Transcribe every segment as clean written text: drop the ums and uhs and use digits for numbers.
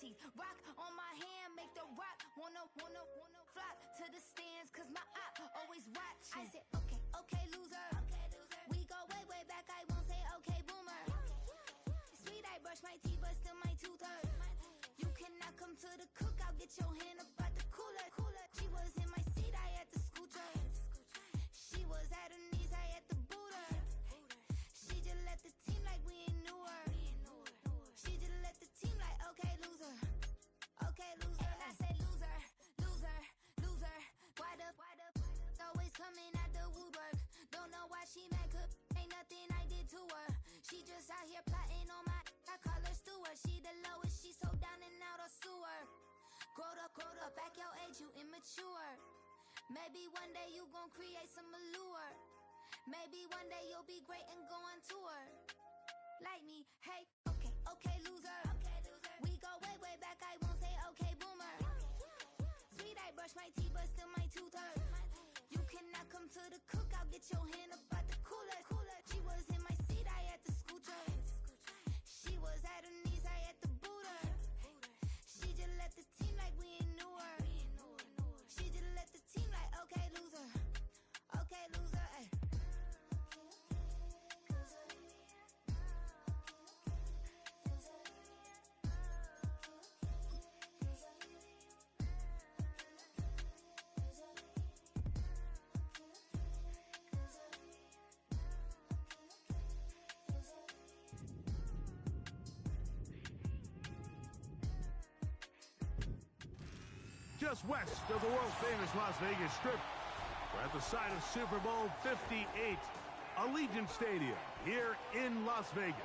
Ayy, rock on my hand, make the rock wanna flock to the stands, cause my op always watching. I said, okay, loser. We go way back, I won't say okay, boomer. Sweet, I brush my teeth, but still my tooth hurt. You cannot come to the cookout, get your hand up out the cooler. She was in my seat, I had to scoot her. She was at her knees, I had to boot her. She just left the team like we ain't knew her. She just left the team like, okay, loser. Okay, loser. And I said, loser. Why the always coming out the woodwork? Don't know why she mad, cause ain't nothing I did to her. She just out here plotting on my, I call her steward. She the lowest, she so down and out of sewer. Growed up, back your age, you immature. Maybe one day you gon' create some allure. Maybe one day you'll be great and go on tour. Like me, hey, okay, loser. We go way back, I won't say okay, boomer. Sweet, I brush my teeth, but still my tooth hurt. You cannot come to the cookout, get your hand up out the cooler. She was in my seat, I had to scoot her. She was at her knees, I had to boot her. She just left the team like we ain't knew her. She just left the team like, okay, loser. Okay, loser, ay. Just west of the world-famous Las Vegas Strip, we're at the site of Super Bowl 58, Allegiant Stadium, here in Las Vegas.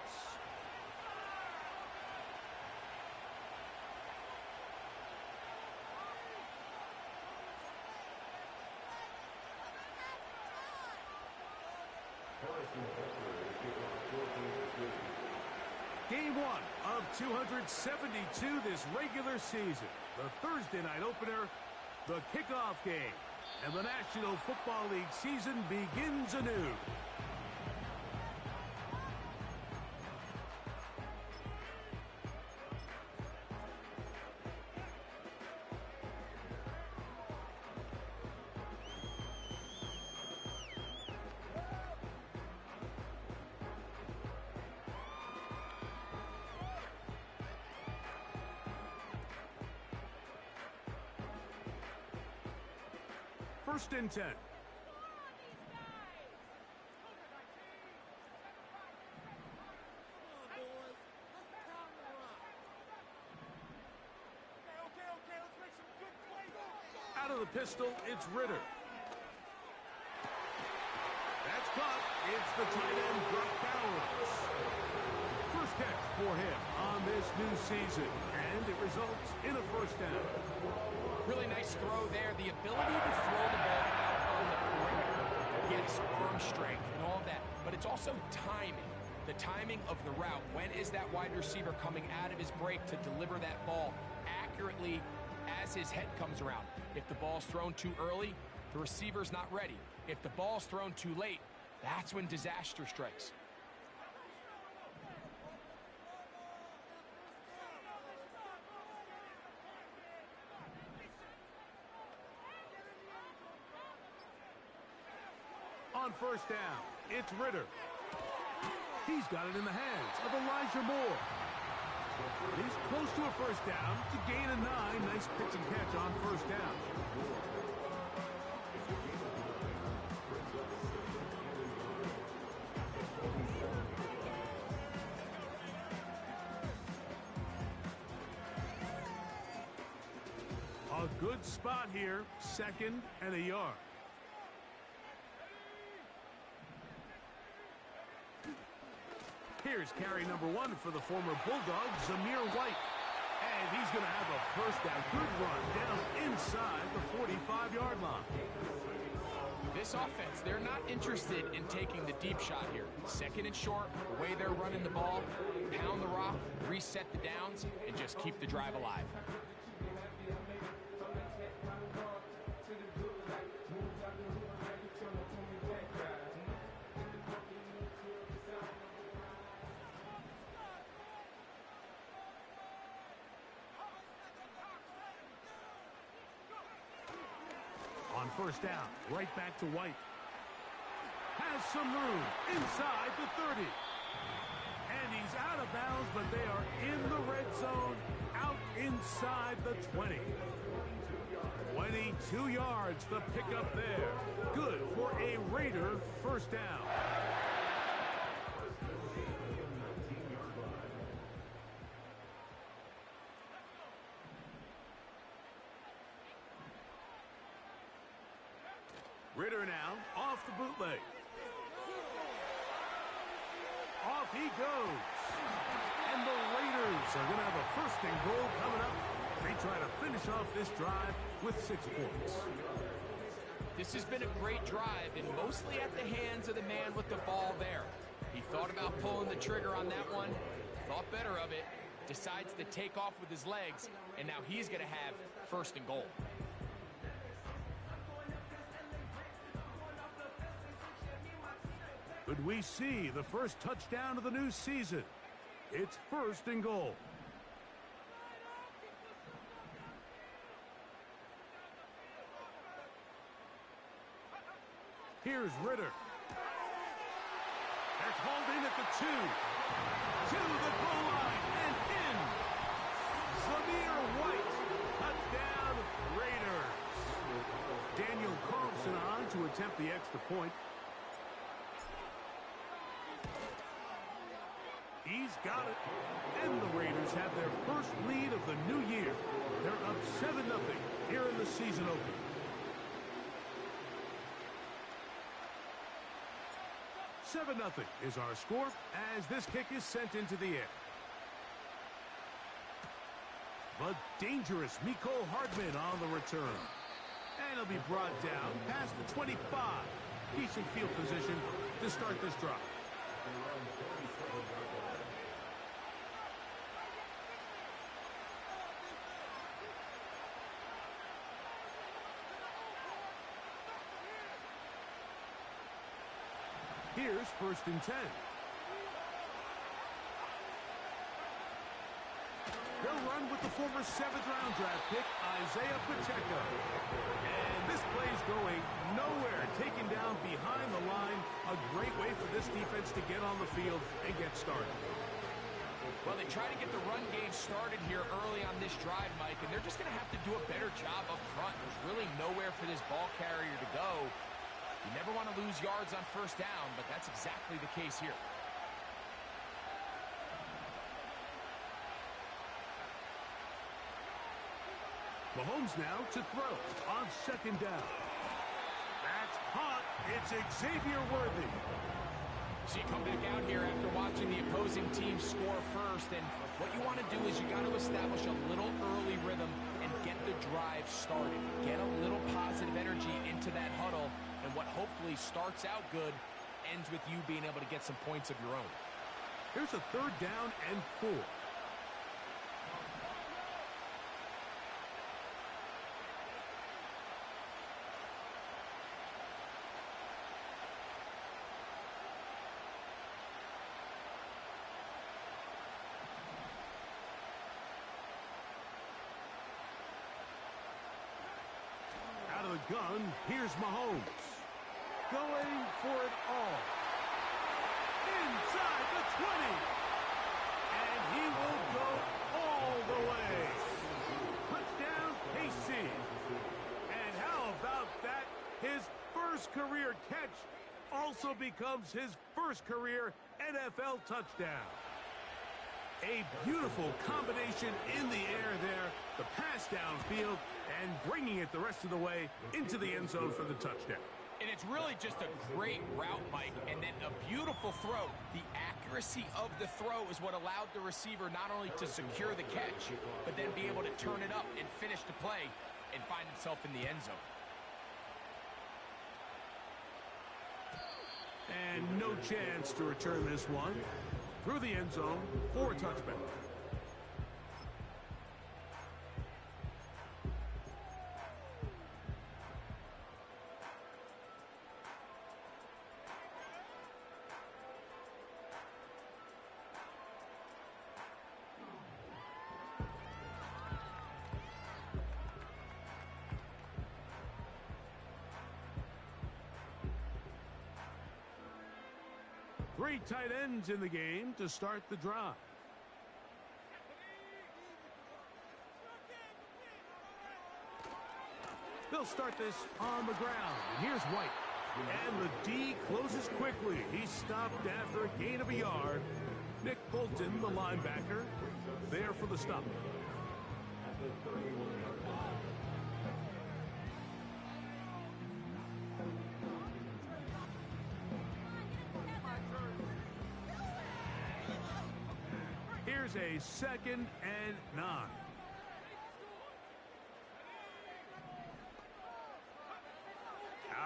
Game one of 272 this regular season. The Thursday night opener, the kickoff game. And the National Football League season begins anew. First and 10. Out of the pistol, it's Ritter. That's caught. It's the tight end, Brock Bowers. First catch for him on this new season, and it results in a first down. Really nice throw there. The ability to throw the ball out on the perimeter. Yes, arm strength and all of that, but it's also timing. The timing of the route. When is that wide receiver coming out of his break to deliver that ball accurately as his head comes around? If the ball's thrown too early, the receiver's not ready. If the ball's thrown too late, that's when disaster strikes. On first down, it's Ritter. He's got it in the hands of Elijah Moore. He's close to a first down to gain a 9. Nice pitch and catch on first down. A good spot here, 2nd and a yard. Here's carry number 1 for the former Bulldog, Zamir White. And he's going to have a first down. Good run down inside the 45-yard line. This offense, they're not interested in taking the deep shot here. 2nd and short, the way they're running the ball, pound the rock, reset the downs, and just keep the drive alive. first down. Right back to White. Has some room inside the 30. And he's out of bounds, but they are in the red zone, out inside the 20. 22 yards, the pickup there. Good for a Raider first down. Ritter now off the bootleg. Off he goes. And the Raiders are going to have a first and goal coming up. They try to finish off this drive with 6 points. This has been a great drive, and mostly at the hands of the man with the ball there. He thought about pulling the trigger on that one, thought better of it, decides to take off with his legs, and now he's going to have first and goal. Could we see the first touchdown of the new season? It's first and goal. Here's Ritter. They're called in at the 2. To the goal line and in. Zamir White. Touchdown, Raiders. Daniel Carlson on to attempt the extra point. He's got it. And the Raiders have their first lead of the new year. They're up 7-0 here in the season opener. Seven 0 is our score as this kick is sent into the air. But dangerous Mecole Hardman on the return. And he'll be brought down past the 25. Decent field position to start this drive. Here's first and 10. They'll run with the former 7th-round draft pick, Isaiah Pacheco. And this play's going nowhere, taken down behind the line. A great way for this defense to get on the field and get started. Well, they try to get the run game started here early on this drive, Mike, and they're just going to have to do a better job up front. There's really nowhere for this ball carrier to go. You never want to lose yards on first down, but that's exactly the case here. Mahomes now to throw on second down. That's caught. It's Xavier Worthy. So you come back out here after watching the opposing team score first, and what you want to do is you got to establish a little early rhythm and get the drive started. Get a little positive energy into that huddle, and what hopefully starts out good ends with you being able to get some points of your own. Here's a 3rd down and 4. Out of the gun, here's Mahomes. Going for it all. Inside the 20. And he will go all the way. Touchdown, KC. And how about that? His first career catch also becomes his first career NFL touchdown. A beautiful combination in the air there. The pass downfield and bringing it the rest of the way into the end zone for the touchdown. And it's really just a great route, Mike, and then a beautiful throw. The accuracy of the throw is what allowed the receiver not only to secure the catch, but then be able to turn it up and finish the play and find himself in the end zone. And no chance to return this one. Through the end zone for a touchback. Three tight ends in the game to start the drive. They'll start this on the ground. And here's White. And the D closes quickly. He's stopped after a gain of a yard. Nick Bolton, the linebacker, there for the stop. Here's a 2nd and 9.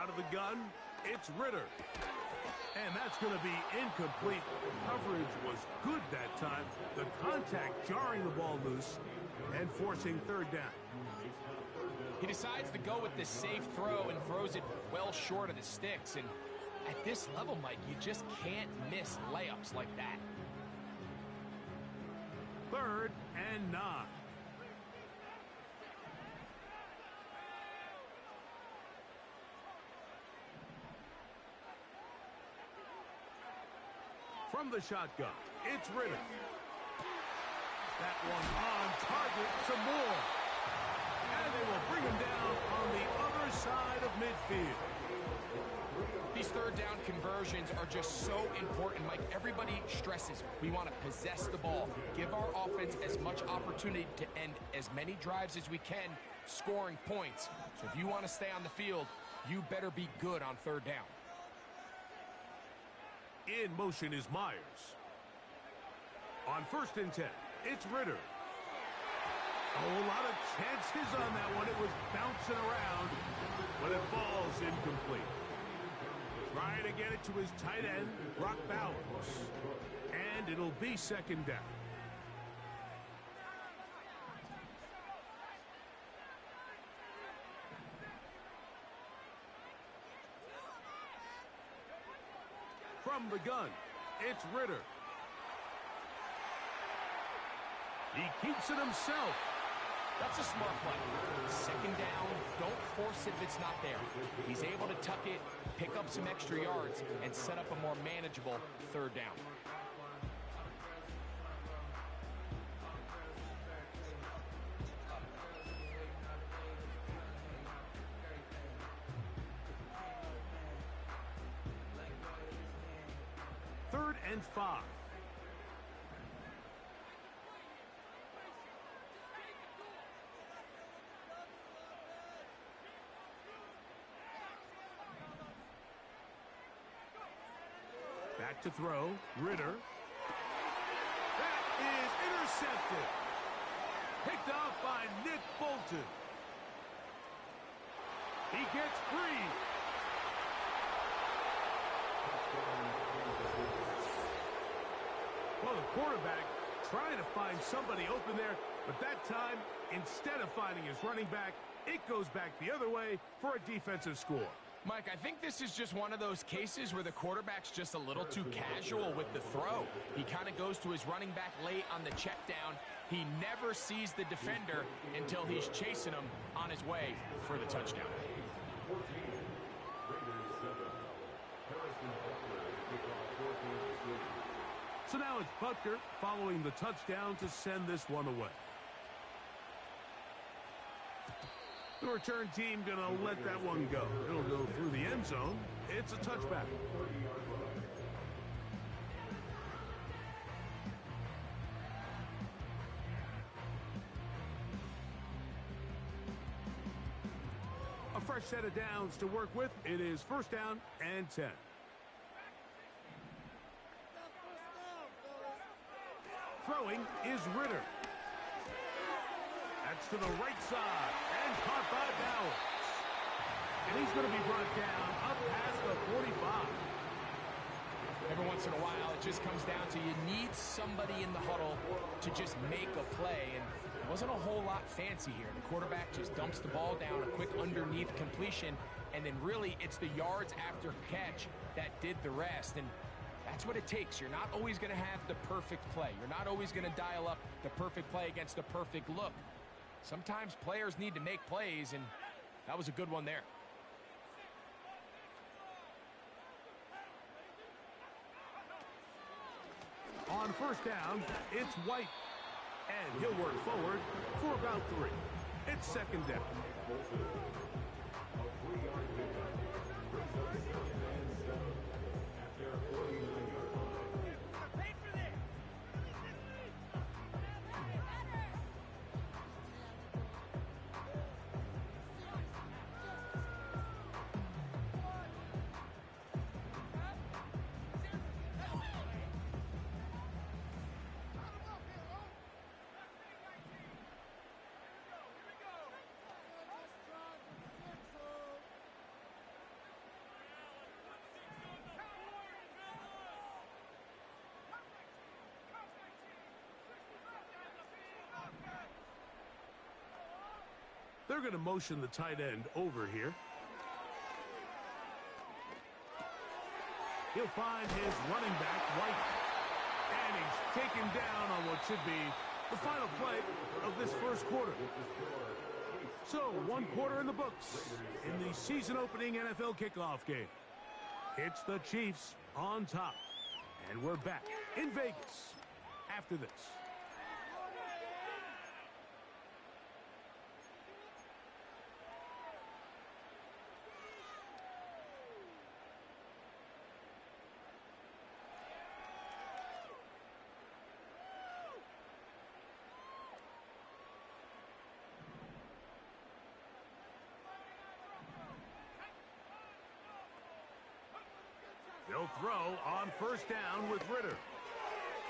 Out of the gun, it's Ritter. And that's going to be incomplete. Coverage was good that time. The contact jarring the ball loose and forcing 3rd down. He decides to go with the safe throw and throws it well short of the sticks. And at this level, Mike, you just can't miss layups like that. 3rd and 9. From the shotgun, it's Ritter. That one on target, some more. And they will bring him down on the other side of midfield. These 3rd down conversions are just so important, Mike. Everybody stresses we want to possess the ball, give our offense as much opportunity to end as many drives as we can, scoring points. So if you want to stay on the field, you better be good on 3rd down. In motion is Myers. On 1st and 10, it's Ritter. A lot of chances on that one. It was bouncing around, but it falls incomplete. Trying to get it to his tight end, Brock Bowers. And it'll be 2nd down. From the gun, it's Ritter. He keeps it himself. That's a smart play. 2nd down, don't force it if it's not there. He's able to tuck it, pick up some extra yards, and set up a more manageable 3rd down. Third and 5. Back to throw, Ritter. That is intercepted. Picked off by Nick Bolton. He gets free. Well, the quarterback trying to find somebody open there, but that time, instead of finding his running back, it goes back the other way for a defensive score. Mike, I think this is just one of those cases where the quarterback's just a little too casual with the throw. He kind of goes to his running back late on the check down. He never sees the defender until he's chasing him on his way for the touchdown. So now it's Butker following the touchdown to send this one away. The return team going to let that one go. It'll go through the end zone. It's a touchback. A fresh set of downs to work with. It is 1st down and 10. Throwing is Ritter. That's to the right side and caught by Bowers. And he's going to be brought down up past the 45. Every once in a while, it just comes down to you need somebody in the huddle to just make a play. And it wasn't a whole lot fancy here. The quarterback just dumps the ball down, a quick underneath completion, and then really it's the yards after catch that did the rest. And that's what it takes. You're not always going to have the perfect play. You're not always going to dial up the perfect play against the perfect look. Sometimes players need to make plays, and that was a good one there. On first down, it's White. And he'll work forward for about 3. It's second down. They're going to motion the tight end over here. He'll find his running back, White. And he's taken down on what should be the final play of this first quarter. So, 1 quarter in the books in the season-opening NFL kickoff game. It's the Chiefs on top. And we're back in Vegas after this. They'll throw on first down with Ritter.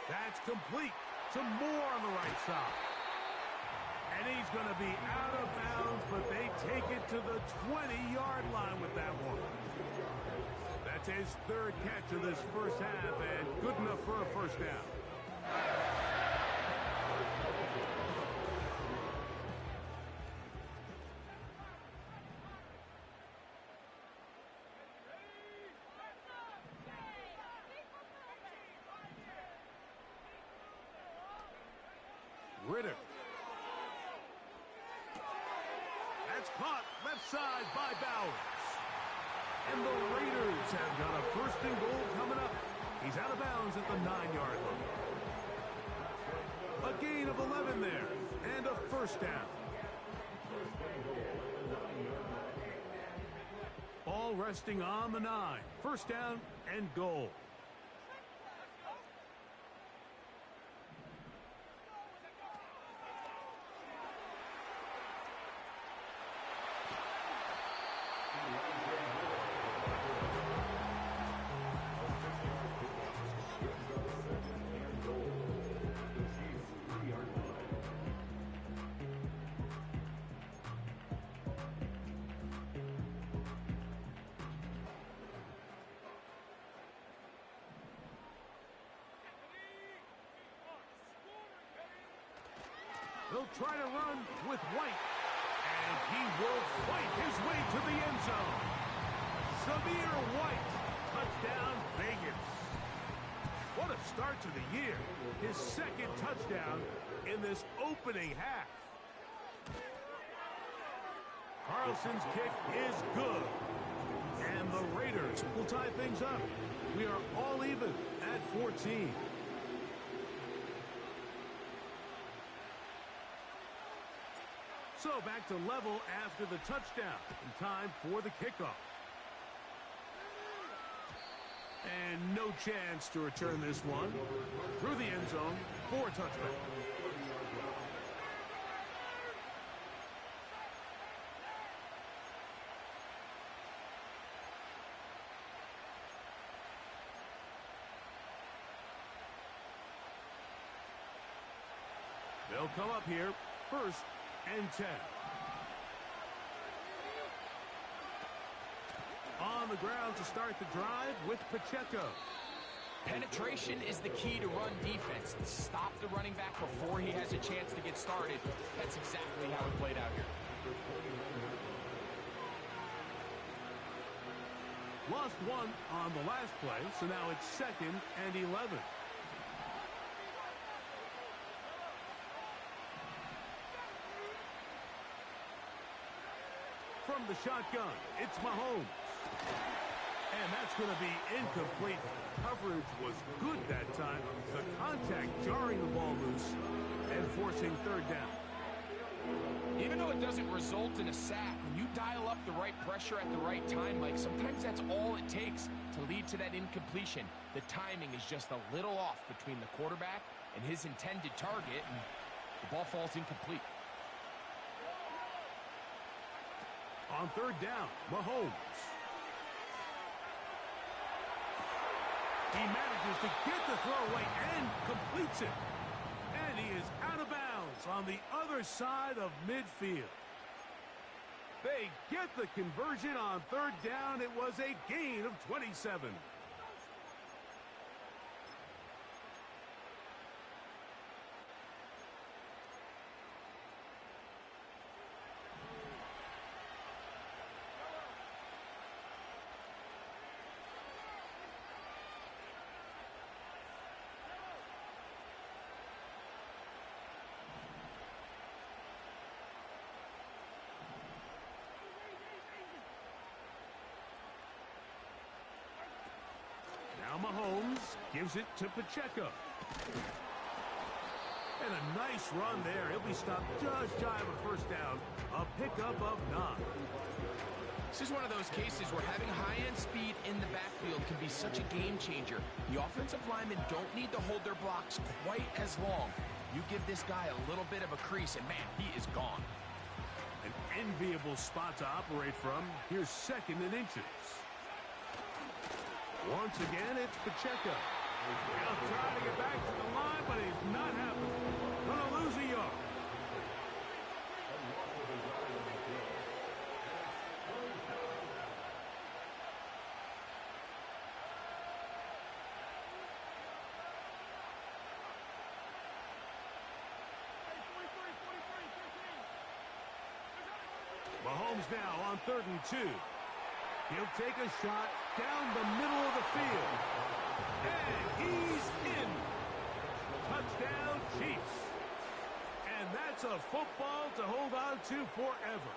That's complete to Moore on the right side. And he's going to be out of bounds, but they take it to the 20-yard line with that one. That's his 3rd catch of this first half, and good enough for a first down. Ritter. That's caught left side by Bowers. And the Raiders have got a 1st and goal coming up. He's out of bounds at the 9-yard line. A gain of 11 there and a first down. Ball resting on the 9. First down and goal. They'll try to run with White. And he will fight his way to the end zone. Zamir White, touchdown Vegas. What a start to the year. His 2nd touchdown in this opening half. Carlson's kick is good. And the Raiders will tie things up. We are all even at 14. So back to level after the touchdown. In time for the kickoff. And no chance to return this one. Through the end zone for a touchback. They'll come up here 1st and 10. On the ground to start the drive with Pacheco. Penetration is the key to run defense. Stop the running back before he has a chance to get started. That's exactly how it played out here. Lost 1 on the last play, so now it's 2nd and 11. From the shotgun, it's Mahomes. And that's going to be incomplete. Coverage was good that time. The contact jarring the ball loose and forcing third down. Even though it doesn't result in a sack, when you dial up the right pressure at the right time, Mike, sometimes that's all it takes to lead to that incompletion. The timing is just a little off between the quarterback and his intended target, and the ball falls incomplete. On third down, Mahomes. He manages to get the throw away and completes it. And he is out of bounds on the other side of midfield. They get the conversion on third down. It was a gain of 27. Mahomes gives it to Pacheco. And a nice run there. He'll be stopped just shy of a first down. A pickup of 9. This is one of those cases where having high-end speed in the backfield can be such a game changer. The offensive linemen don't need to hold their blocks quite as long. You give this guy a little bit of a crease, and man, he is gone. An enviable spot to operate from. Here's second and inches. Once again, it's Pacheco. He'll try to get back to the line, but he's not happening. Gonna lose a yard. Mahomes now on 3rd and 2. He'll take a shot down the middle of the field. And he's in. Touchdown, Chiefs. And that's a football to hold on to forever.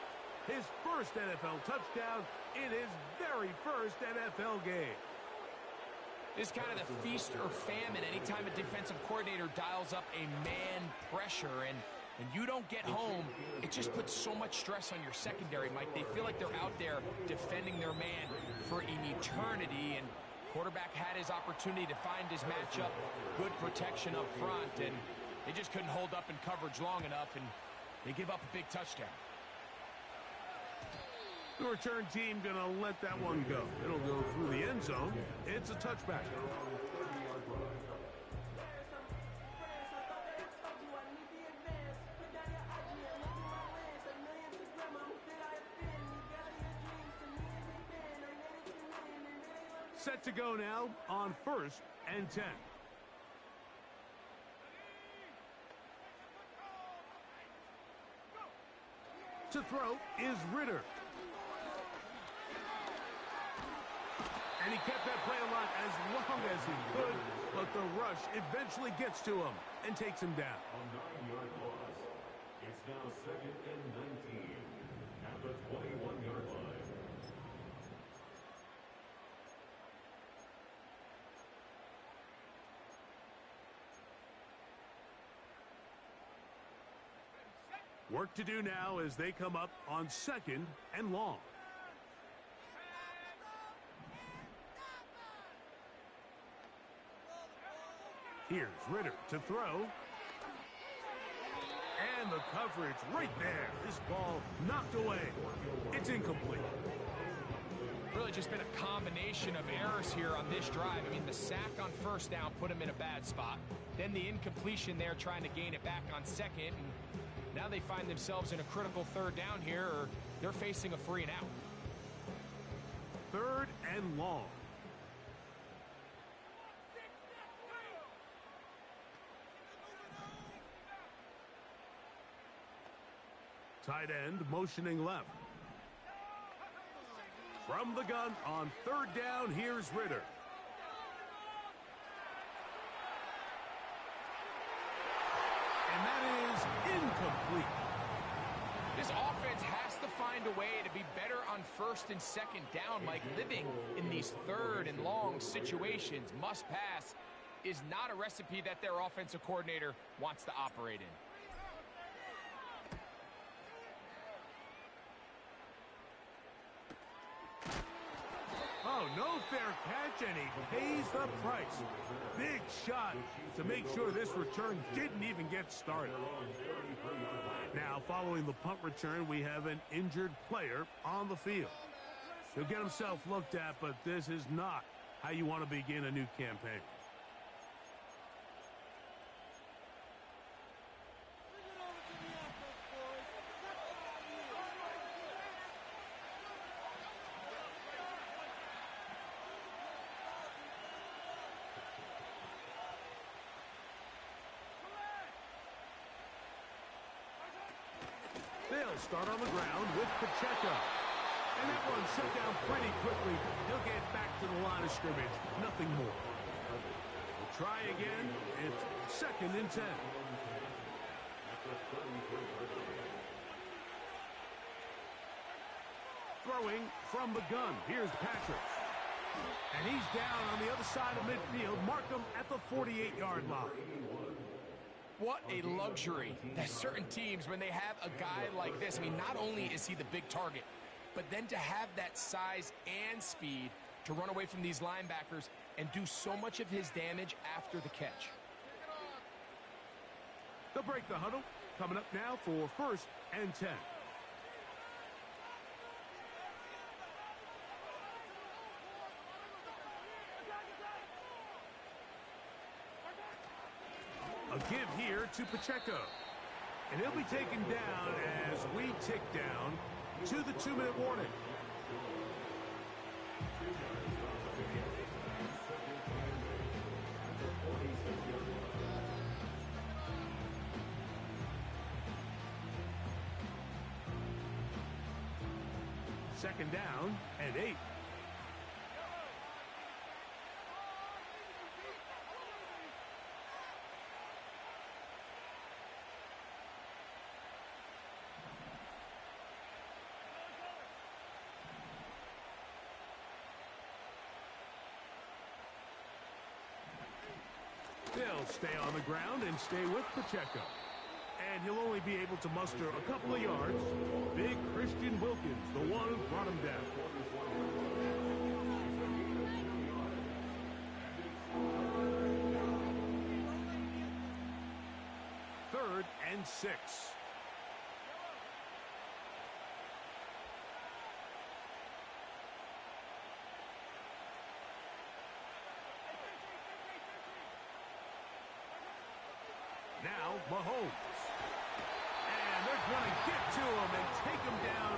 His first NFL touchdown in his very first NFL game. It's kind of the feast or famine anytime a defensive coordinator dials up a man pressure, and you don't get home, it just puts so much stress on your secondary, Mike. They feel like they're out there defending their man for an eternity, and quarterback had his opportunity to find his matchup, good protection up front, and they just couldn't hold up in coverage long enough, and they give up a big touchdown. The return team gonna let that one go. It'll go through the end zone. It's a touchback. Set to go now on 1st and 10. To throw is Ritter. And he kept that play alive as long as he could, but the rush eventually gets to him and takes him down. On 9-yard loss, it's now 2nd and 19 at the 21-yard line. Work to do now as they come up on 2nd and long. Here's Ritter to throw. And the coverage right there. This ball knocked away. It's incomplete. Really just been a combination of errors here on this drive. I mean, the sack on 1st down put him in a bad spot. Then the incompletion there trying to gain it back on 2nd. And now they find themselves in a critical 3rd down here, or they're facing a 3 and out. 3rd and long. Tight end motioning left. From the gun on 3rd down, here's Ritter. And that is incomplete. This offense has to find a way to be better on first and second down, Mike. Living in these third and long situations, must pass, is not a recipe that their offensive coordinator wants to operate in. Oh, no fair catch, and he pays the price. Big shot to make sure this return didn't even get started. Now, following the punt return, we have an injured player on the field. He'll get himself looked at, but this is not how you want to begin a new campaign. They'll start on the ground with Pacheco. And that one shut down pretty quickly. He'll get back to the line of scrimmage. Nothing more. We'll try again. It's 2nd and 10. Throwing from the gun. Here's Patrick. And he's down on the other side of midfield. Mark him at the 48-yard line. What a luxury that certain teams, when they have a guy like this, I mean, not only is he the big target, but then to have that size and speed to run away from these linebackers and do so much of his damage after the catch. They'll break the huddle. Coming up now for 1st and 10. A give here to Pacheco. And he'll be taken down as we tick down to the 2-minute warning. Second down and 8. They'll stay on the ground and stay with Pacheco. And he'll only be able to muster a couple of yards. Big Christian Wilkins, the one who brought him down. Third and 6. Now, Mahomes. And they're going to get to him and take him down,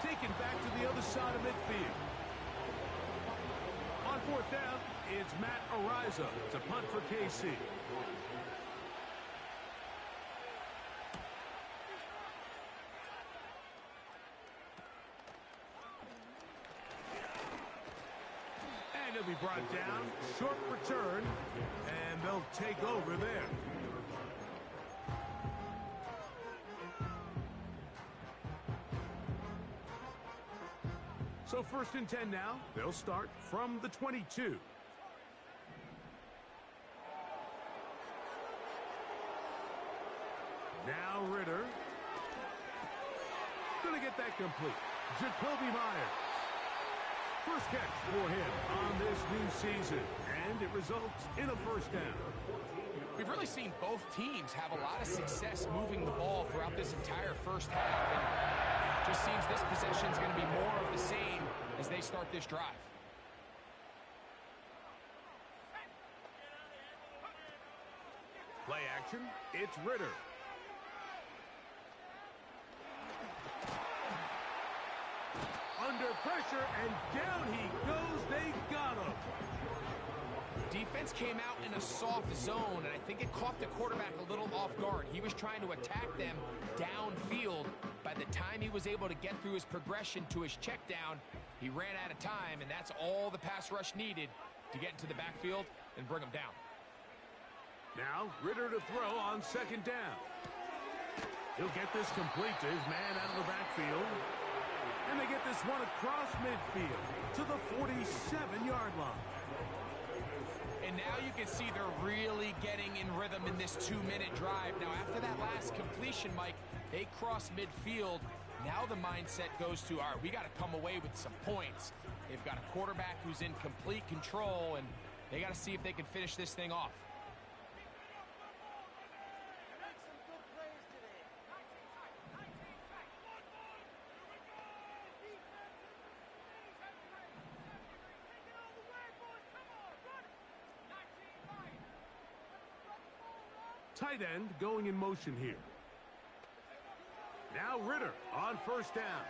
taken back to the other side of midfield. On 4th down, it's Matt Araiza to punt for KC. And he'll be brought down, short return, and they'll take over there. So 1st and 10 now. They'll start from the 22. Now Ritter. Going to get that complete. Jacoby Myers. First catch for him on this new season. And it results in a 1st down. We've really seen both teams have a lot of success moving the ball throughout this entire first half. And just seems this possession is going to be more of the same as they start this drive. Play action. It's Ritter. Under pressure, and down he goes. They got him. Defense came out in a soft zone, and I think it caught the quarterback a little off guard. He was trying to attack them downfield. By the time he was able to get through his progression to his check down, he ran out of time, and that's all the pass rush needed to get into the backfield and bring him down. Now, Ritter to throw on 2nd down. He'll get this complete to his man out of the backfield. And they get this one across midfield to the 47-yard line. And now you can see they're really getting in rhythm in this 2-minute drive. Now, after that last completion, Mike, they cross midfield. Now the mindset goes to, all right, we got to come away with some points. They've got a quarterback who's in complete control, and they got to see if they can finish this thing off. Tight end going in motion here. Now Ritter on first down.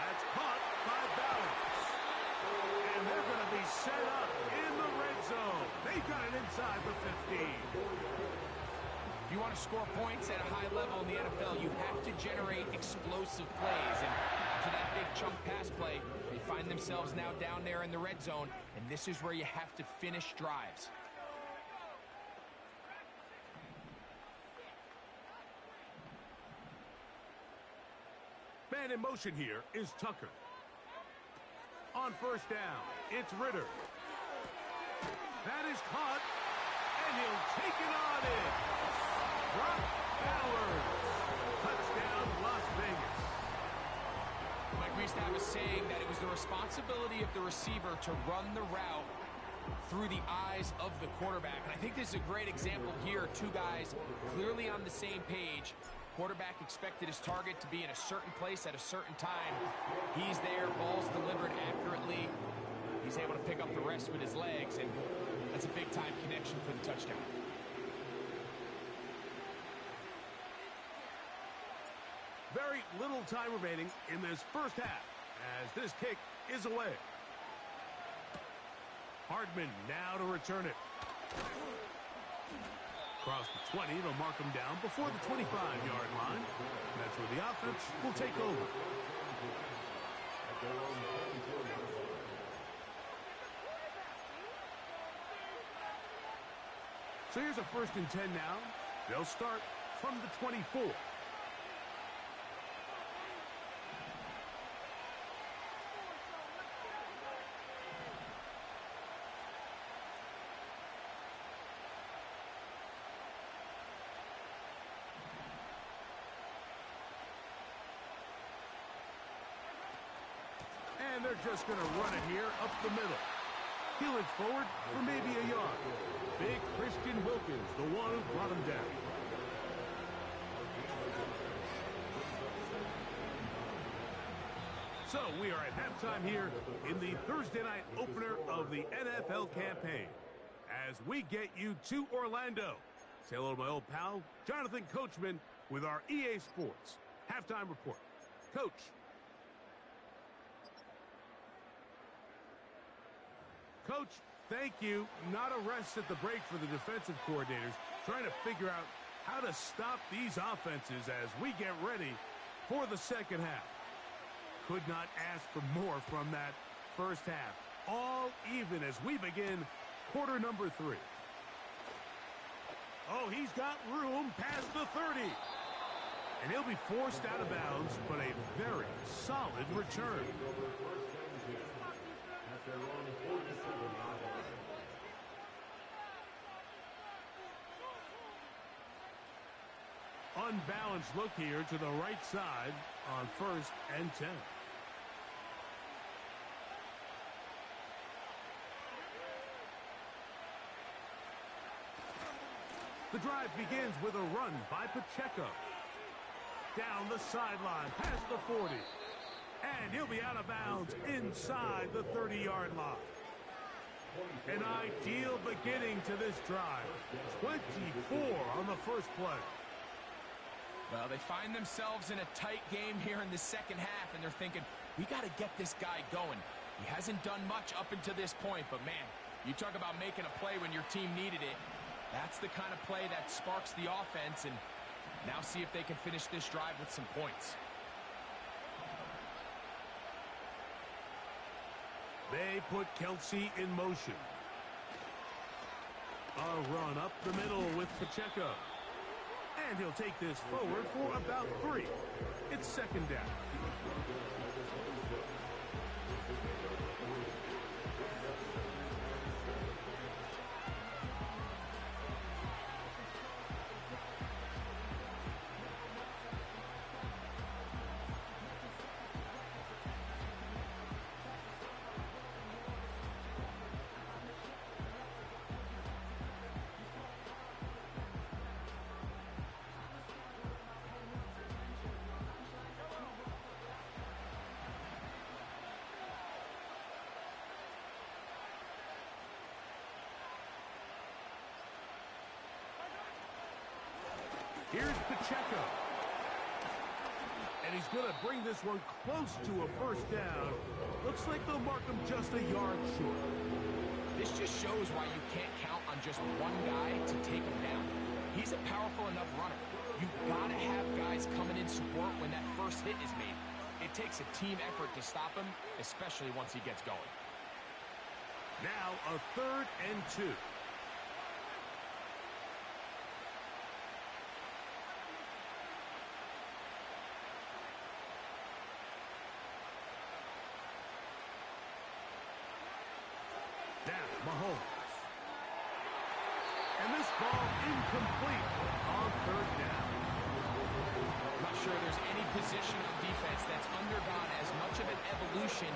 That's caught by Bowers. And they're going to be set up in the red zone. They got it inside the 15. If you want to score points at a high level in the NFL, you have to generate explosive plays. And after that big chunk pass play, they find themselves now down there in the red zone. And this is where you have to finish drives. Man in motion here is Tucker. On first down, it's Ritter. That is caught, and he'll take it on in. Brock Bowers. Touchdown, Las Vegas. Mike, we used to have a saying that it was the responsibility of the receiver to run the route through the eyes of the quarterback. And I think this is a great example here. Two guys clearly on the same page. Quarterback expected his target to be in a certain place at a certain time. He's there, ball's delivered accurately. He's able to pick up the rest with his legs, and that's a big-time connection for the touchdown. Very little time remaining in this first half as this kick is away. Hardman now to return it. Across the 20, they'll mark him down before the 25-yard line. That's where the offense will take over. So here's a 1st and 10 now. They'll start from the 24. And they're just going to run it here up the middle. He'll inch forward for maybe a yard. Big Christian Wilkins, the one who brought him down. So we are at halftime here in the Thursday night opener of the NFL campaign as we get you to Orlando. Say hello to my old pal, Jonathan Coachman, with our EA Sports halftime report. Coach. Coach, thank you. Not a rest at the break for the defensive coordinators, trying to figure out how to stop these offenses as we get ready for the second half. Could not ask for more from that first half. All even as we begin quarter number 3. Oh, he's got room past the 30. And he'll be forced out of bounds, but a very solid return. Unbalanced look here to the right side on 1st and 10. The drive begins with a run by Pacheco. Down the sideline, past the 40. And he'll be out of bounds inside the 30-yard line. An ideal beginning to this drive. 24 on the first play. Well, they find themselves in a tight game here in the second half, and they're thinking, we got to get this guy going. He hasn't done much up until this point, but man, you talk about making a play when your team needed it. That's the kind of play that sparks the offense, and now see if they can finish this drive with some points. They put Kelsey in motion. A run up the middle with Pacheco. And he'll take this forward for about 3. It's second down. Here's Pacheco. And he's going to bring this one close to a first down. Looks like they'll mark him just a yard short. This just shows why you can't count on just one guy to take him down. He's a powerful enough runner. You've got to have guys coming in support when that first hit is made. It takes a team effort to stop him, especially once he gets going. Now a 3rd and 2. Mahomes. And this ball incomplete on 3rd down. I'm not sure there's any position of defense that's undergone as much of an evolution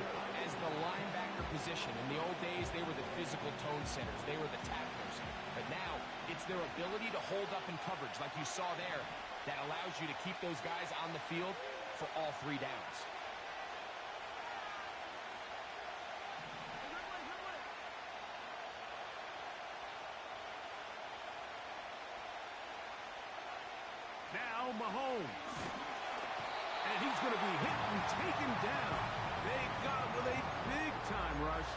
as the linebacker position. In the old days, they were the physical tone setters. They were the tacklers. But now, it's their ability to hold up in coverage, like you saw there, that allows you to keep those guys on the field for all 3 downs. Mahomes. And he's going to be hit and taken down. They got him with a big-time rush,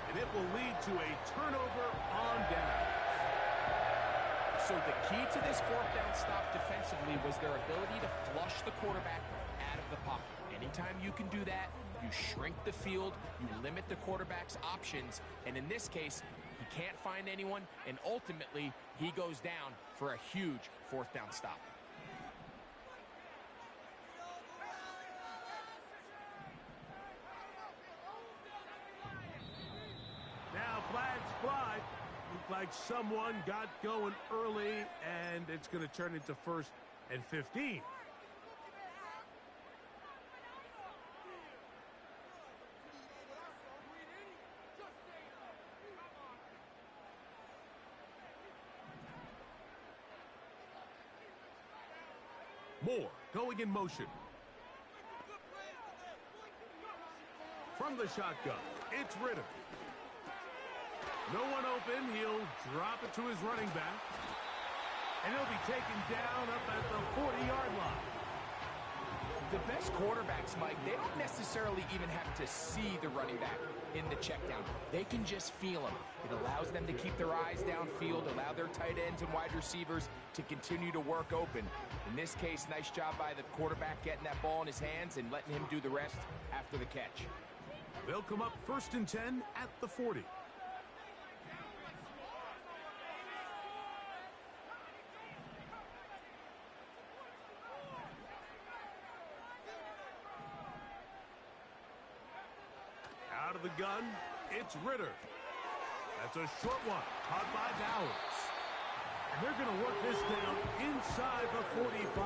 and it will lead to a turnover on downs. So the key to this 4th down stop defensively was their ability to flush the quarterback out of the pocket. Anytime you can do that, you shrink the field, you limit the quarterback's options, and in this case, he can't find anyone, and ultimately, he goes down for a huge 4th down stop. Flags fly. Looked like someone got going early, and it's going to turn into 1st and 15. Moore going in motion. From the shotgun, it's Ritter. No one open. He'll drop it to his running back. And he'll be taken down up at the 40-yard line. The best quarterbacks, Mike, they don't necessarily even have to see the running back in the check down. They can just feel him. It allows them to keep their eyes downfield, allow their tight ends and wide receivers to continue to work open. In this case, nice job by the quarterback getting that ball in his hands and letting him do the rest after the catch. They'll come up 1st and 10 at the 40. Out of the gun, it's Ritter. That's a short one, caught by Bowers. And they're going to work this down inside the 45.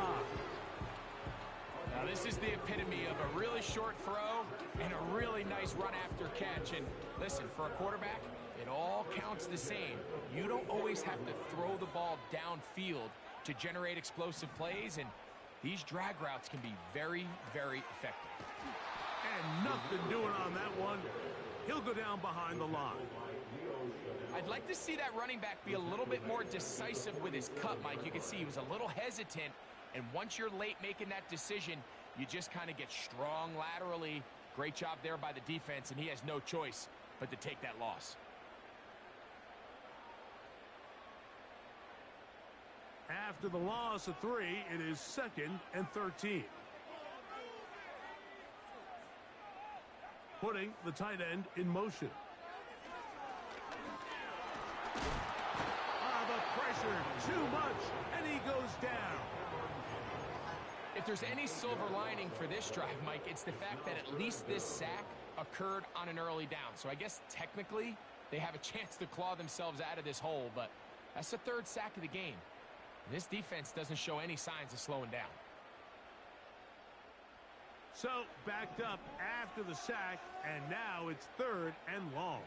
Now this is the epitome of a really short throw and a really nice run after catch. And listen, for a quarterback, it all counts the same. You don't always have to throw the ball downfield to generate explosive plays, and these drag routes can be very, very effective. And nothing doing on that one. He'll go down behind the line. I'd like to see that running back be a little bit more decisive with his cut, Mike. You can see he was a little hesitant, and once you're late making that decision, you just kind of get strong laterally. Great job there by the defense, and he has no choice but to take that loss. After the loss of 3, it is 2nd and 13. Putting the tight end in motion. The pressure too much, and he goes down. If there's any silver lining for this drive, Mike, it's the fact that at least this sack occurred on an early down. So I guess technically they have a chance to claw themselves out of this hole, but that's the third sack of the game. And this defense doesn't show any signs of slowing down. So backed up after the sack, and now it's 3rd and long.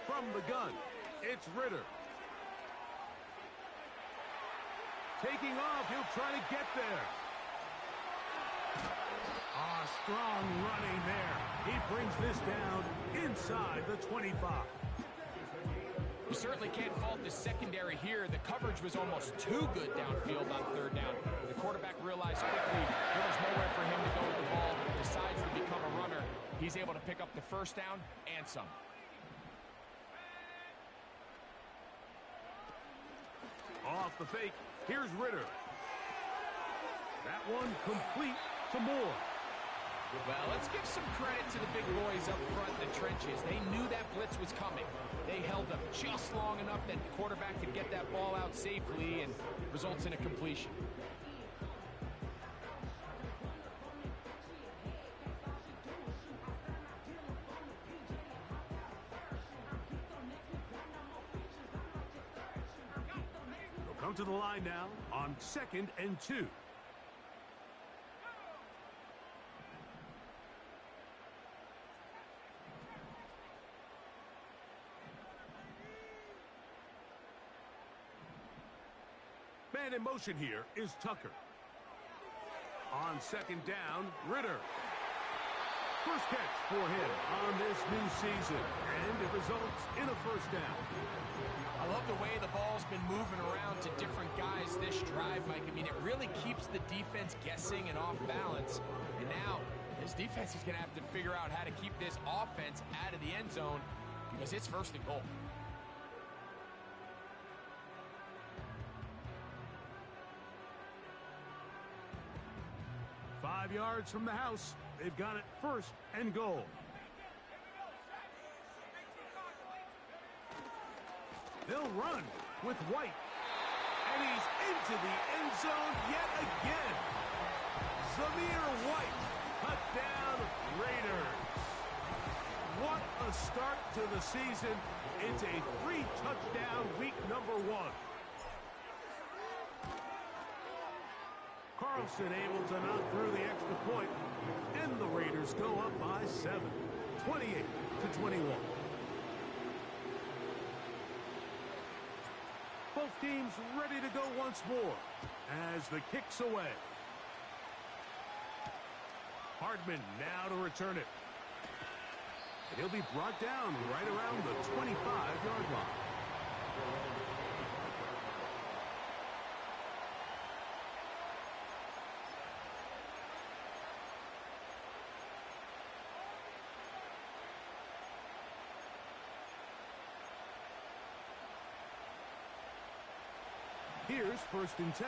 From the gun, it's Ritter. Taking off, he'll try to get there. Strong running there. He brings this down inside the 25. You certainly can't fault the secondary here. The coverage was almost too good downfield on 3rd down. The quarterback realized quickly there was nowhere for him to go with the ball, decides to become a runner. He's able to pick up the 1st down and some. Off the fake, here's Ritter. That one complete to Moore. Well, let's give some credit to the big boys up front in the trenches. They knew that blitz was coming. They held them just long enough that the quarterback could get that ball out safely, and results in a completion. They'll come to the line now on 2nd and 2. Man in motion here is Tucker. On 2nd down, Ritter. First catch for him on this new season, and it results in a 1st down. I love the way the ball's been moving around to different guys this drive, Mike. I mean, it really keeps the defense guessing and off balance. And now, this defense is going to have to figure out how to keep this offense out of the end zone because it's 1st and goal. Five yards from the house. They've got it 1st and goal. They'll run with White. And he's into the end zone yet again. Zamir White, touchdown Raiders. What a start to the season. It's a 3-touchdown week number 1. Carlson able to knock through the extra point, and the Raiders go up by 7, 28-21. Both teams ready to go once more as the kick's away. Hardman now to return it. And he'll be brought down right around the 25-yard line. Here's 1st and 10.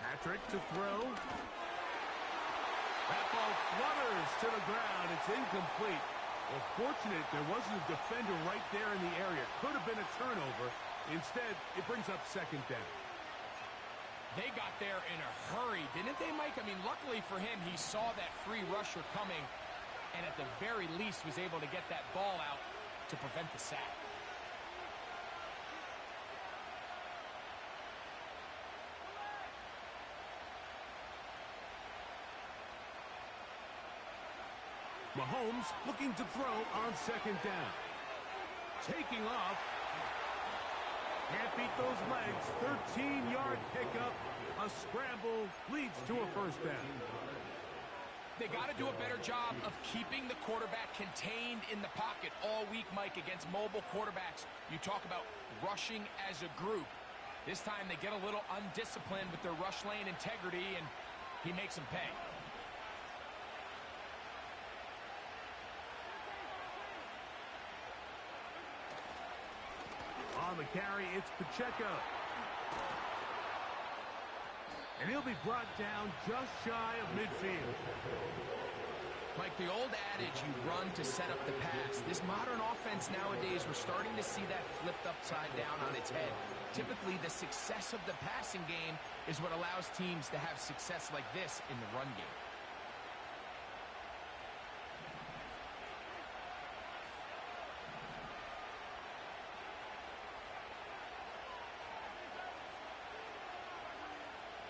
Patrick to throw. That ball flutters to the ground. It's incomplete. Well, fortunate there wasn't a defender right there in the area. Could have been a turnover. Instead, it brings up 2nd down. They got there in a hurry, didn't they, Mike? I mean, luckily for him, he saw that free rusher coming and at the very least was able to get that ball out to prevent the sack. Mahomes looking to throw on 2nd down. Taking off. Can't beat those legs. 13-yard pickup. A scramble leads to a 1st down. They got to do a better job of keeping the quarterback contained in the pocket all week, Mike, against mobile quarterbacks. You talk about rushing as a group. This time they get a little undisciplined with their rush lane integrity, and he makes them pay. On the carry, it's Pacheco. And he'll be brought down just shy of midfield. Mike, the old adage, you run to set up the pass. This modern offense nowadays, we're starting to see that flipped upside down on its head. Typically, the success of the passing game is what allows teams to have success like this in the run game.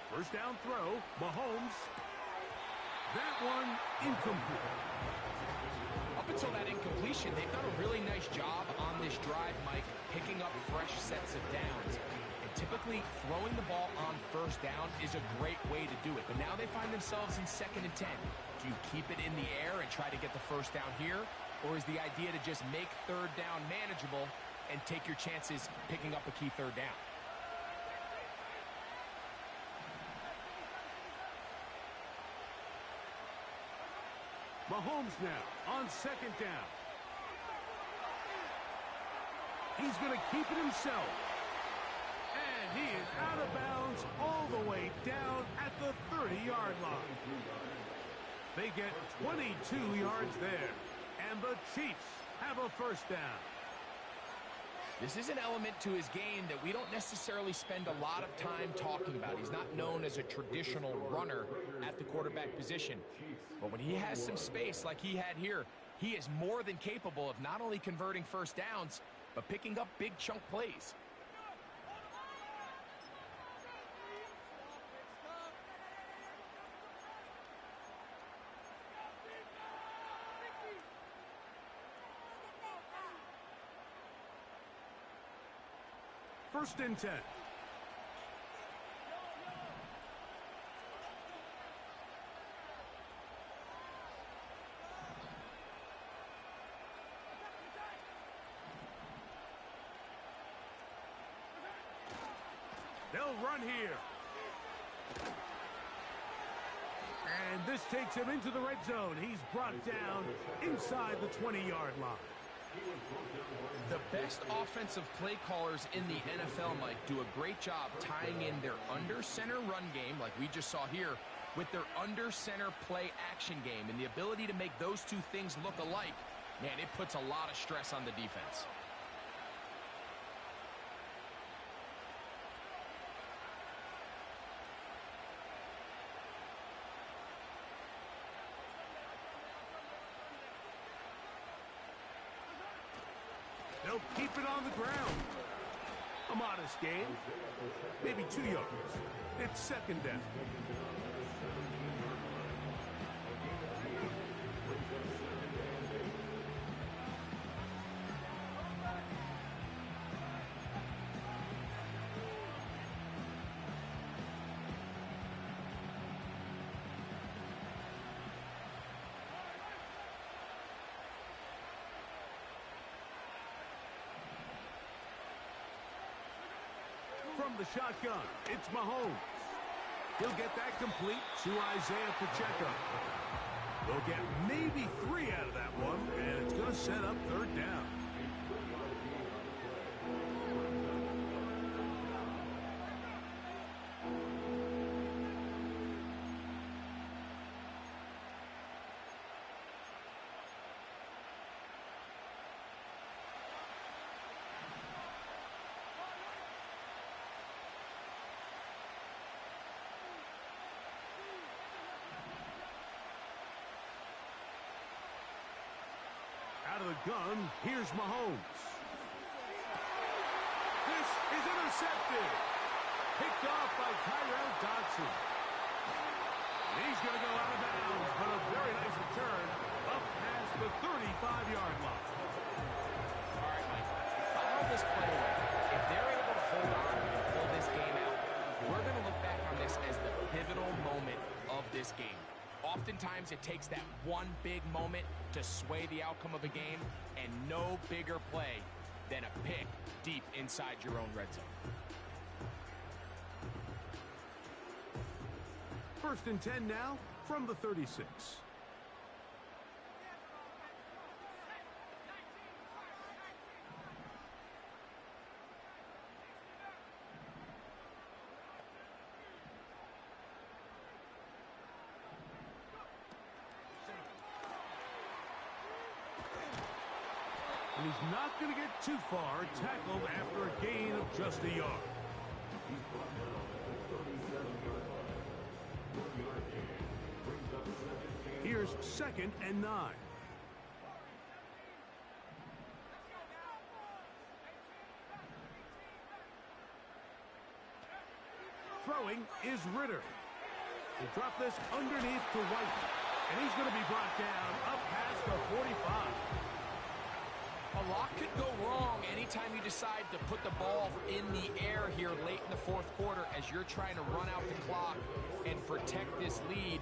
First down throw, Mahomes. That one incomplete. Up until that incompletion, they've done a really nice job on this drive, Mike, picking up fresh sets of downs. And typically, throwing the ball on first down is a great way to do it. But now they find themselves in 2nd and 10. Do you keep it in the air and try to get the first down here? Or is the idea to just make 3rd down manageable and take your chances picking up a key 3rd down? Mahomes now on 2nd down. He's going to keep it himself. And he is out of bounds all the way down at the 30-yard line. They get 22 yards there. And the Chiefs have a first down. This is an element to his game that we don't necessarily spend a lot of time talking about. He's not known as a traditional runner at the quarterback position. But when he has some space like he had here, he is more than capable of not only converting first downs, but picking up big chunk plays. First and 10. They'll run here. And this takes him into the red zone. He's brought down inside the 20-yard line. The best offensive play callers in the NFL, Mike, do a great job tying in their under-center run game, like we just saw here, with their under-center play action game. And the ability to make those two things look alike, man, it puts a lot of stress on the defense. They'll keep it on the ground. A modest gain. Maybe 2 yards. It's 2nd down. From the shotgun, it's Mahomes. He'll get that complete to Isaiah Pacheco. They'll get maybe 3 out of that one, and it's going to set up 3rd down. Out of the gun, here's Mahomes. This is intercepted. Picked off by Tyrell Dodson. And he's going to go out of bounds, but a very nice return up past the 35-yard line. All right, Mike, file this play away. If they're able to hold on and pull this game out, we're going to look back on this as the pivotal moment of this game. Oftentimes, it takes that one big moment to sway the outcome of a game, and no bigger play than a pick deep inside your own red zone. First and 10 now from the 36. And he's not going to get too far, tackled after a gain of just a yard. He's brought down at the 37-yard line. 1-yard gain brings up second and Here's 2nd and 9. Throwing is Ritter. He'll drop this underneath to White. And he's going to be brought down up past the 45. A lot could go wrong anytime you decide to put the ball in the air here late in the fourth quarter as you're trying to run out the clock and protect this lead.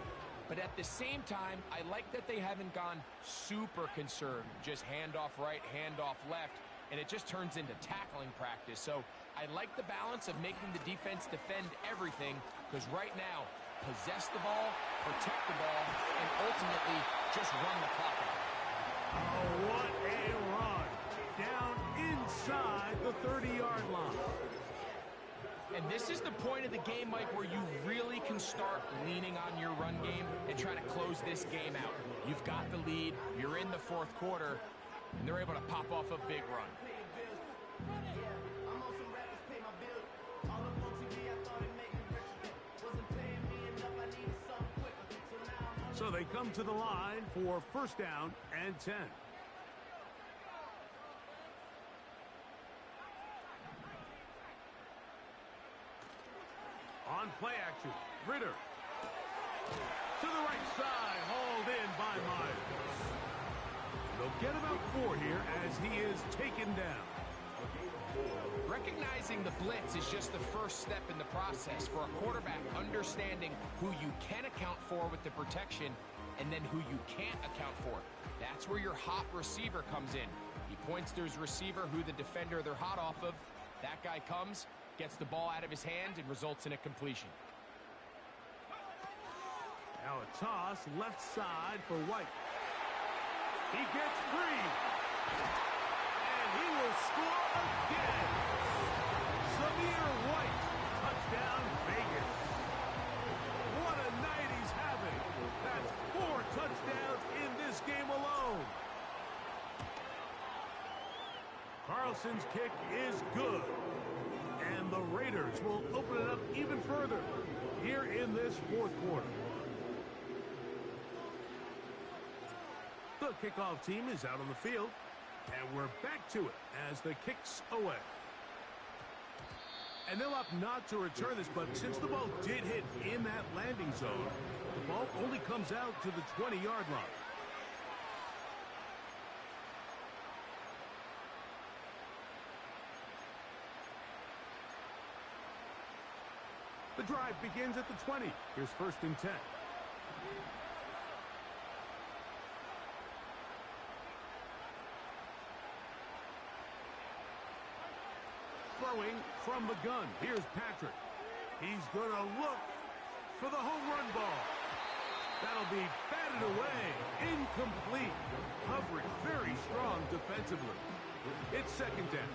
But at the same time, I like that they haven't gone super conservative. Just handoff right, handoff left, and it just turns into tackling practice. So I like the balance of making the defense defend everything, because right now, possess the ball, protect the ball, and ultimately just run the clock out. Oh, what a run. Down inside the 30-yard line. And this is the point of the game, Mike, where you really can start leaning on your run game and try to close this game out. You've got the lead, you're in the fourth quarter, and they're able to pop off a big run. So they come to the line for first down and 10. On play action, Ritter. To the right side, hauled in by Myers. They'll get about 4 here as he is taken down. Recognizing the blitz is just the first step in the process for a quarterback, understanding who you can account for with the protection and then who you can't account for. That's where your hot receiver comes in. He points to his receiver, who the defender they're hot off of. That guy comes, gets the ball out of his hand, and results in a completion. Now a toss left side for White. He gets free. And he will score again. Zamir White, touchdown Vegas. What a night he's having. That's 4 touchdowns in this game alone. Carlson's kick is good. And the Raiders will open it up even further here in this fourth quarter. The kickoff team is out on the field, and we're back to it as the kick's away. And they'll opt not to return this, but since the ball did hit in that landing zone, the ball only comes out to the 20-yard line. The drive begins at the 20. Here's first and 10. Throwing from the gun. Here's Patrick. He's going to look for the home run ball. That'll be batted away. Incomplete. Coverage very strong defensively. It's second down.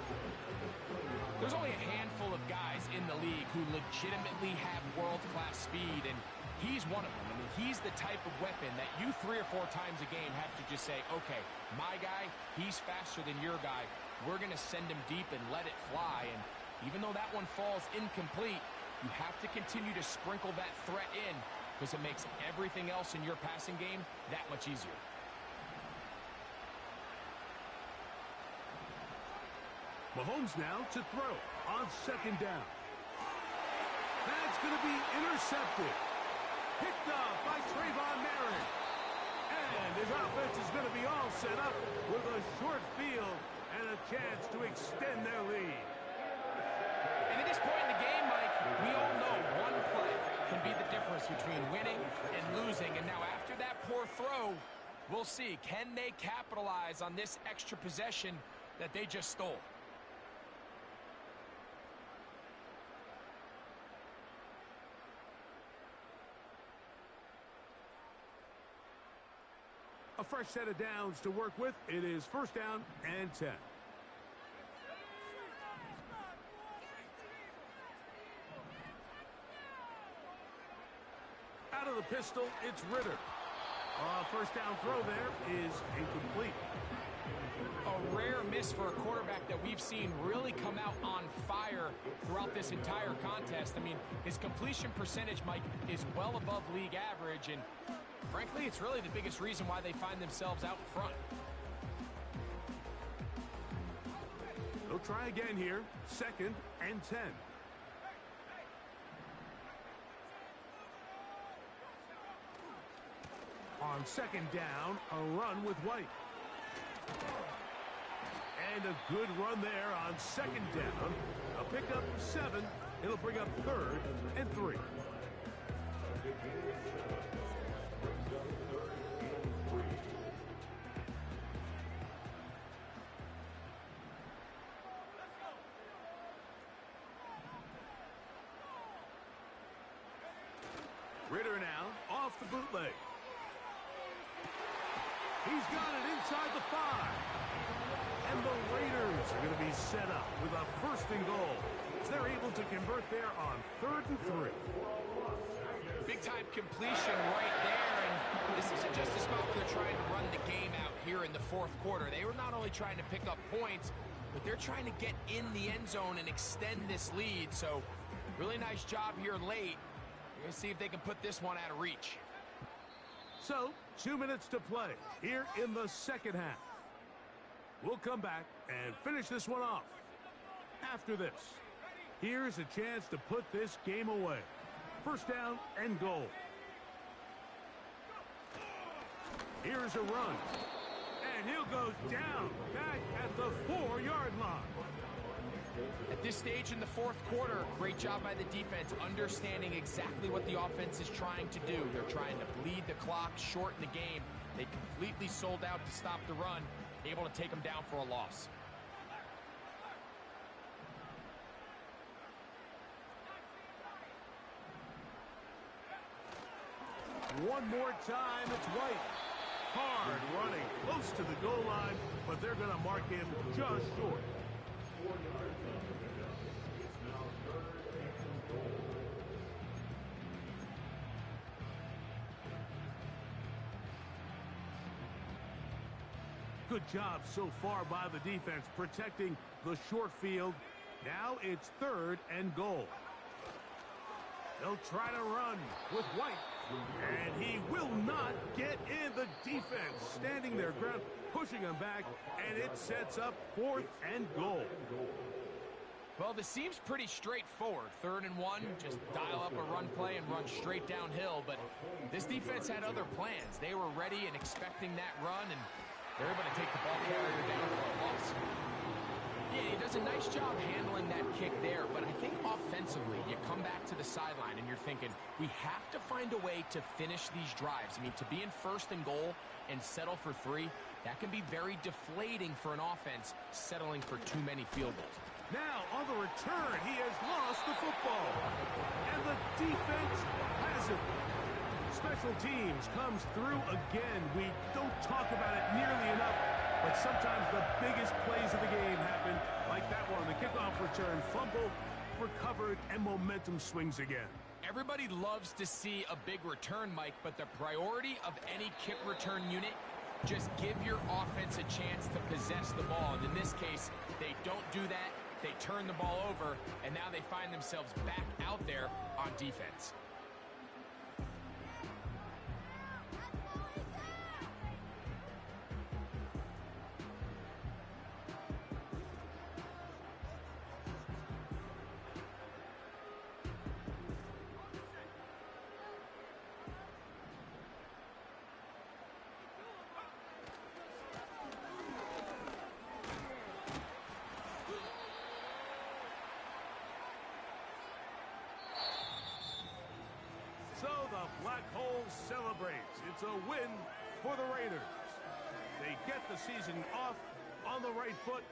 There's only a handful of guys in the league who legitimately have world-class speed, and he's one of them. I mean, he's the type of weapon that you 3 or 4 times a game have to just say, okay, my guy, he's faster than your guy. We're going to send him deep and let it fly. And even though that one falls incomplete, you have to continue to sprinkle that threat in, because it makes everything else in your passing game that much easier. Mahomes now to throw on second down. That's going to be intercepted. Picked up by Trayvon Merritt. And his offense is going to be all set up with a short field and a chance to extend their lead. And at this point in the game, Mike, we all know one play can be the difference between winning and losing. And now after that poor throw, we'll see, can they capitalize on this extra possession that they just stole? A fresh set of downs to work with. It is first down and 10. Out of the pistol, it's Ritter. First down throw there is incomplete. A rare miss for a quarterback that we've seen really come out on fire throughout this entire contest. I mean, his completion percentage, Mike, is well above league average, and frankly, it's really the biggest reason why they find themselves out front. They'll try again here. Second and 10. On second down, a run with White. And a good run there on second down. A pickup 7. It'll bring up third and 3. Ritter now off the bootleg. He's got it inside the 5. And the Raiders are going to be set up with a first and goal. They're able to convert there on third and 3. Big time completion right there, and this isn't just a spot they're trying to run the game out here in the fourth quarter. They were not only trying to pick up points, but they're trying to get in the end zone and extend this lead. So really nice job here late. We're going to see if they can put this one out of reach. So 2 minutes to play here in the second half. We'll come back and finish this one off. After this, here's a chance to put this game away. First down and goal. Here's a run. And he'll go down back at the 4-yard line. At this stage in the fourth quarter, great job by the defense understanding exactly what the offense is trying to do. They're trying to bleed the clock, shorten the game. They completely sold out to stop the run, able to take them down for a loss. One more time, it's White. Hard running, close to the goal line, but they're going to mark him just short. 4 yards on the pickup. It's now third and goal. Good job so far by the defense protecting the short field. Now it's third and goal. They'll try to run with White. And he will not get in. The defense standing their ground, pushing him back, and it sets up fourth and goal. Well, this seems pretty straightforward. 3rd and 1, just dial up a run play and run straight downhill. But this defense had other plans. They were ready and expecting that run, and they're able to take the ball carrier down for a loss. Yeah, he does a nice job handling that kick there, but I think offensively, you come back to the sideline and you're thinking, we have to find a way to finish these drives. I mean, to be in 1st and goal and settle for 3, that can be very deflating for an offense settling for too many field goals. Now, on the return, he has lost the football. And the defense has it. Special teams comes through again. We don't talk about it nearly enough, but sometimes the biggest plays of the game happen, like that one. The kickoff return, fumble, recovered, and momentum swings again. Everybody loves to see a big return, Mike, but the priority of any kick return unit, just give your offense a chance to possess the ball. And in this case, they don't do that. They turn the ball over, and now they find themselves back out there on defense. So the Black Hole celebrates. It's a win for the Raiders. They get the season off on the right foot.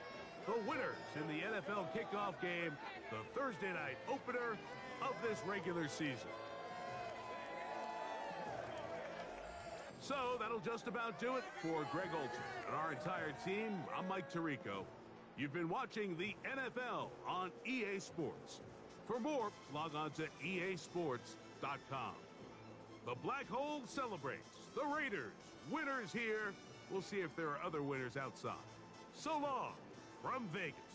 The winners in the NFL kickoff game, the Thursday night opener of this regular season. So that'll just about do it for Greg Olson and our entire team. I'm Mike Tirico. You've been watching the NFL on EA Sports. For more, log on to easports.com. The Black Hole celebrates. The Raiders, winners here. We'll see if there are other winners outside. So long from Vegas.